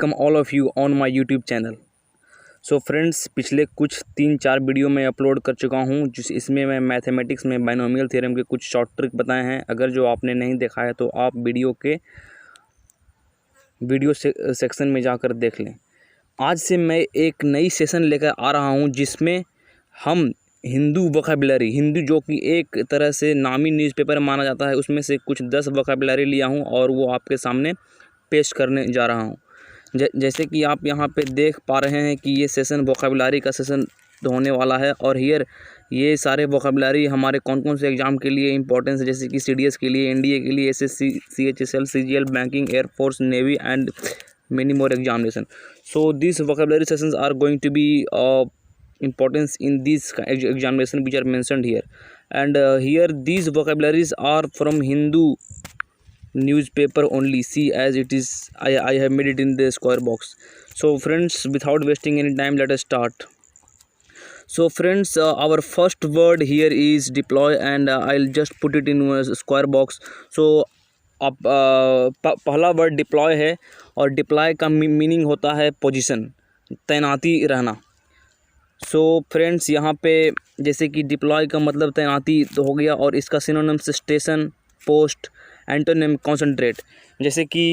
Welcome all of you on my YouTube channel. So friends, पिछले कुछ 3-4 video मैं upload कर चुका हूं, जिस इसमें मैं मैथमेटिक्स में बाइनोमियल थ्योरम के कुछ शॉर्ट ट्रिक बताए हैं। अगर जो आपने नहीं देखा है तो आप वीडियो सेक्शन में जाकर देख लें। आज से मैं एक नई सेशन लेकर आ रहा हूं, जिसमें हम हिंदू वोकैबुलरी, हिंदू जो कि एक तरह से नामी न्यूज़पेपर माना जाता है, उसमें से कुछ 10 वोकैबुलरी लिया हूं और वो आपके सामने पेश करने जा रहा हूं। जैसे कि आप यहाँ पे देख पा रहे हैं कि ये सेशन वोकैबुलरी का सेशन होने वाला है। और ये सारे वोकैबुलरी हमारे कौन कौन से एग्ज़ाम के लिए इंपॉर्टेंस है, जैसे कि सीडीएस के लिए, एनडीए के लिए, SSC, CHSL, CGL, banking, air force, navy and many more examination. So these vocabulary sessions are going to be importance in these examination which are mentioned here. And here these vocabularies are from Hindu newspaper only. See, as it is, I have made it in the square box. So friends, without wasting any time, let us start. So friends, our first word here is deploy, and I'll just put it in a square box. So अब पहला word deploy है, और deploy का meaning होता है position, तैनाती रहना। So friends, यहाँ पे जैसे कि डिप्लॉय का मतलब तैनाती तो हो गया, और इसका synonyms station, post, antonym concentrate. जैसे कि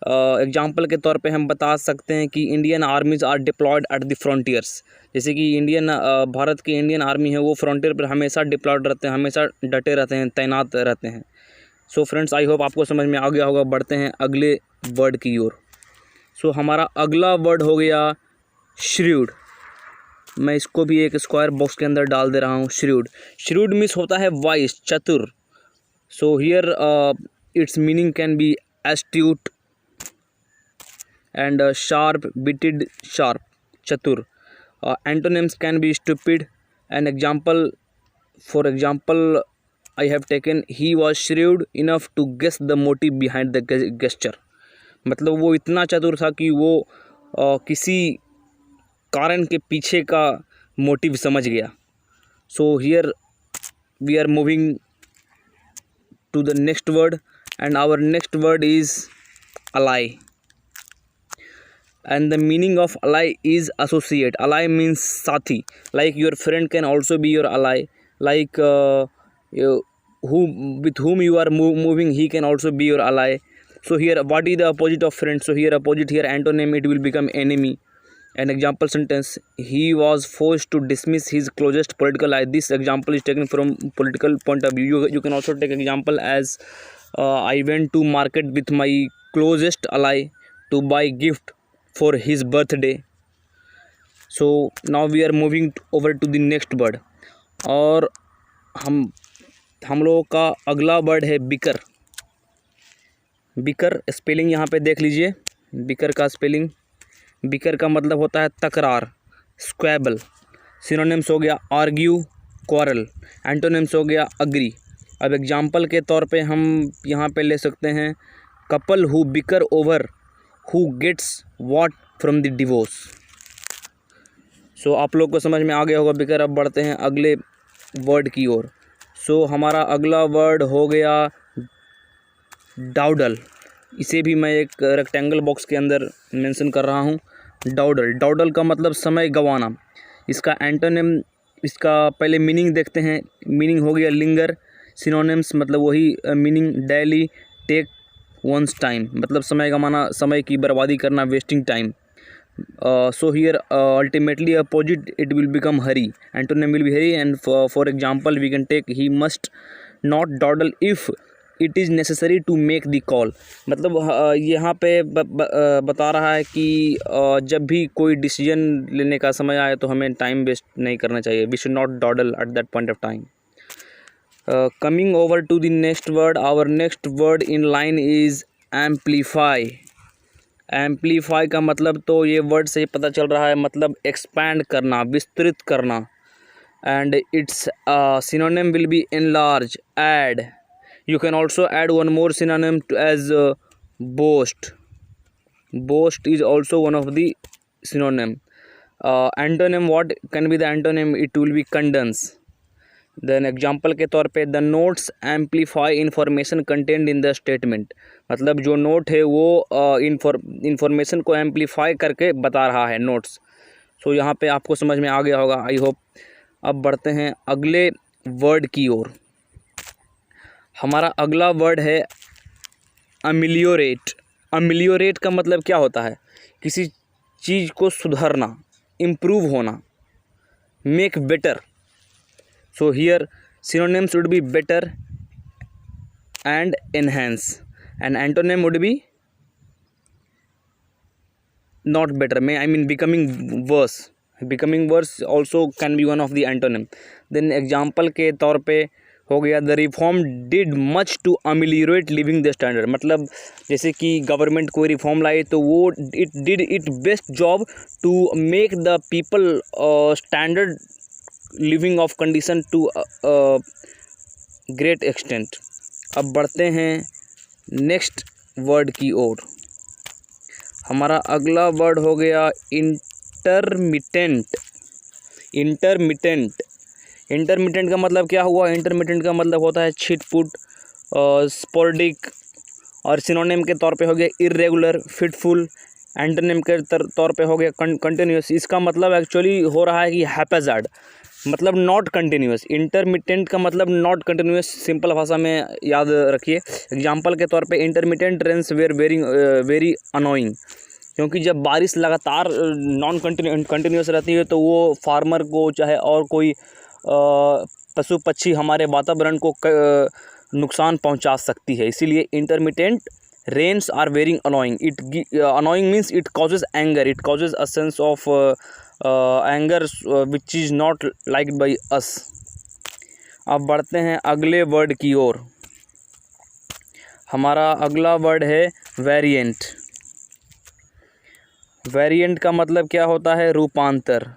एग्जांपल के तौर पे हम बता सकते हैं कि Indian armies are deployed at the frontiers. जैसे कि भारत की इंडियन आर्मी है, वो फ्रंटियर पर हमेशा डिप्लॉयड रहते हैं, हमेशा डटे रहते हैं, तैनात रहते हैं। सो फ्रेंड्स, आई होप आपको समझ में आ गया होगा। बढ़ते हैं अगले वर्ड की ओर। सो हमारा अगला वर्ड हो गया श्रीव्ड। मैं इसको भी एक स्क्वायर बॉक्स के अंदर डाल दे रहा हूँ। श्रीव्ड, श्रीव्ड मीन्स होता है वाइस, चतुर। So here its meaning can be astute and sharp, witted, sharp, चतुर। Antonyms can be stupid and example, for example I have taken, he was shrewd enough to guess the motive behind the gesture। मतलब वो इतना चतुर था कि वो किसी कारण के पीछे का मोटिव समझ गया। So here we are moving to the next word, and our next word is ally, and the meaning of ally is associate। ally means साथी, like your friend can also be your ally, like with whom you are moving, he can also be your ally. So here, what is the opposite of friend? So here opposite, here antonym, it will become enemy. An example sentence: he was forced to dismiss his closest political ally. This example is taken from political point of view. You can also take example as I went to market with my closest ally to buy gift for his birthday. So now we are moving over to the next word, और हम लोगों का अगला word है beaker. Beaker spelling यहाँ पे देख लीजिए। बिकर का स्पेलिंग, बिकर का मतलब होता है तकरार, स्क्वैबल। सिनोनिम्स हो गया आर्ग्यू, क्वारल। एंटोनिम्स हो गया अग्री। अब एग्जाम्पल के तौर पे हम यहाँ पे ले सकते हैं couple who bicker over who gets what from the divorce. So आप लोग को समझ में आ गया होगा बिकर। अब बढ़ते हैं अगले वर्ड की ओर। सो हमारा अगला वर्ड हो गया डाउडल। इसे भी मैं एक रेक्टेंगल बॉक्स के अंदर मेंशन कर रहा हूँ। डाउडल, डाउडल का मतलब समय गंवाना। इसका एंटोनिम, इसका पहले मीनिंग देखते हैं। मीनिंग हो गया लिंगर। सिनोनिम्स मतलब वही meaning, dally, take one's time, मतलब समय गंवाना, समय की बर्बादी करना, wasting time. So here ultimately opposite, it will become hurry. Antonym will be hurry, and for example we can take he must not dawdle if it is necessary to make the call। मतलब यहाँ पे बता रहा है कि जब भी कोई डिसीजन लेने का समय आए तो हमें टाइम वेस्ट नहीं करना चाहिए। We should not dawdle at that point of time। Coming over to the next word, our next word in line is amplify। Amplify का मतलब तो ये वर्ड से ही पता चल रहा है, मतलब एक्सपैंड करना, विस्तृत करना। And its synonym will be enlarge, add. You can also add one more synonym as boost. Boost is also one of the synonym. Antonym, what can be the antonym? It will be condense. Then example के तौर पे the notes amplify information content in the statement, मतलब जो note है वो information को amplify करके बता रहा है नोट्स। सो यहाँ पे आपको समझ में आ गया होगा, आई होप। अब बढ़ते हैं अगले वर्ड की ओर। हमारा अगला वर्ड है अमिलियोरेट। अमिलियोरेट का मतलब क्या होता है? किसी चीज़ को सुधारना, इम्प्रूव होना, make better. So here synonyms would be better and enhance, and antonym would be not better, I mean becoming worse. Becoming worse also can be one of the antonym. Then example के तौर पे हो गया the reform did much to ameliorate living the standard, मतलब जैसे कि government कोई reform लाई तो वो it did it best job to make the people standard living of condition to great extent. अब बढ़ते हैं नेक्स्ट वर्ड की ओर। हमारा अगला वर्ड हो गया इंटरमिटेंट। इंटरमिटेंट इंटरमिटेंट का मतलब क्या हुआ? इंटरमिटेंट का मतलब होता है छिटपुट, स्पोरेडिक, और सिनोनिम के तौर पे हो गया इर्रेगुलर, फिटफुल। एंटोनिम के तौर पे हो गया कंटिन्यूस। इसका मतलब एक्चुअली हो रहा है कि हैपेजार्ड, मतलब नॉट कंटिन्यूस। इंटरमिटेंट का मतलब नॉट कंटिन्यूस, सिंपल भाषा में याद रखिए। एग्जांपल के तौर पे intermittent rains were very annoying, क्योंकि जब बारिश लगातार नॉन कंटिन्यूस रहती है तो वो फार्मर को चाहे और कोई पशु पक्षी हमारे वातावरण को नुकसान पहुंचा सकती है। इसीलिए intermittent rains are very annoying. Annoying means it causes anger, it causes a sense of anger which is not liked by us. अब बढ़ते हैं अगले वर्ड की ओर। हमारा अगला वर्ड है वेरिएंट। वेरिएंट का मतलब क्या होता है? रूपांतर,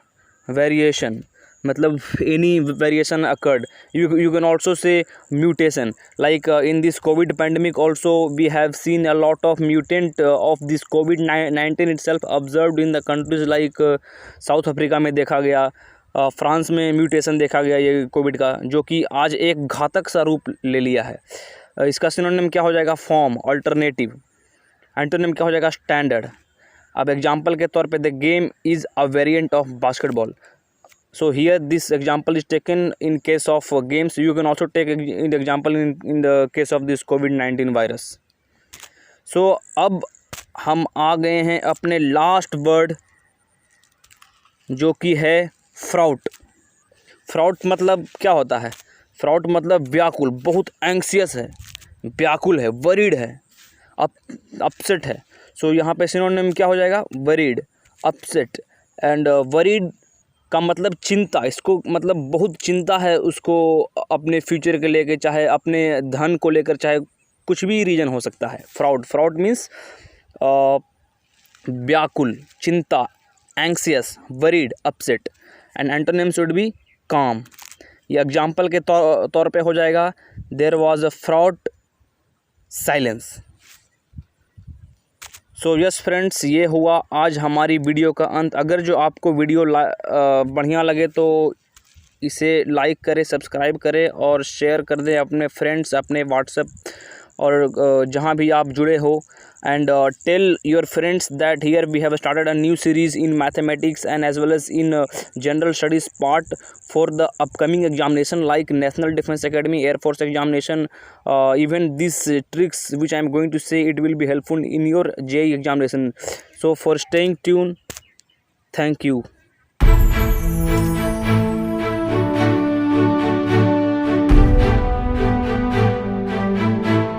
वेरिएशन, मतलब any variation occurred. You can also say mutation, like in this COVID pandemic also we have seen a lot of mutant of this COVID-19 itself observed in the countries like south Africa में देखा गया, France में mutation देखा गया ये Covid का, जो कि आज एक घातक सा रूप ले लिया है. इसका सिनोनिम क्या हो जाएगा? Form, alternative. एंटोनिम क्या हो जाएगा? स्टैंडर्ड. अब एग्जाम्पल के तौर पे the game is a variant of basketball. So here this example is taken in case of games. You can also take in the example in the case of this COVID-19 virus. So अब हम आ गए हैं अपने last word, जो कि है front. Front मतलब क्या होता है? फ्राउट मतलब व्याकुल, बहुत एंग्सियस है, व्याकुल है, वरीड है, अपसेट है. सो यहाँ पे सिनोनिम क्या हो जाएगा? Worried, upset. एंड वरीड का मतलब चिंता, इसको मतलब बहुत चिंता है उसको अपने फ्यूचर के लेके, चाहे अपने धन को लेकर, चाहे कुछ भी रीजन हो सकता है. फ्राउड मीन्स व्याकुल, चिंता, anxious, worried, upset. And antonyms would be calm. ये एग्जाम्पल के तौर पे हो जाएगा there was a fraught silence. So yes friends, ये हुआ आज हमारी वीडियो का अंत. अगर जो आपको वीडियो बढ़िया लगे तो इसे लाइक करें, सब्सक्राइब करें और शेयर कर दें अपने फ्रेंड्स, अपने व्हाट्सएप और जहाँ भी आप जुड़े हो. And tell your friends that here we have started a new series in mathematics and as well as in general studies part for the upcoming examination like National Defense Academy, Air Force examination. Even these tricks which I am going to say, it will be helpful in your JEE examination. So for staying tuned, thank you.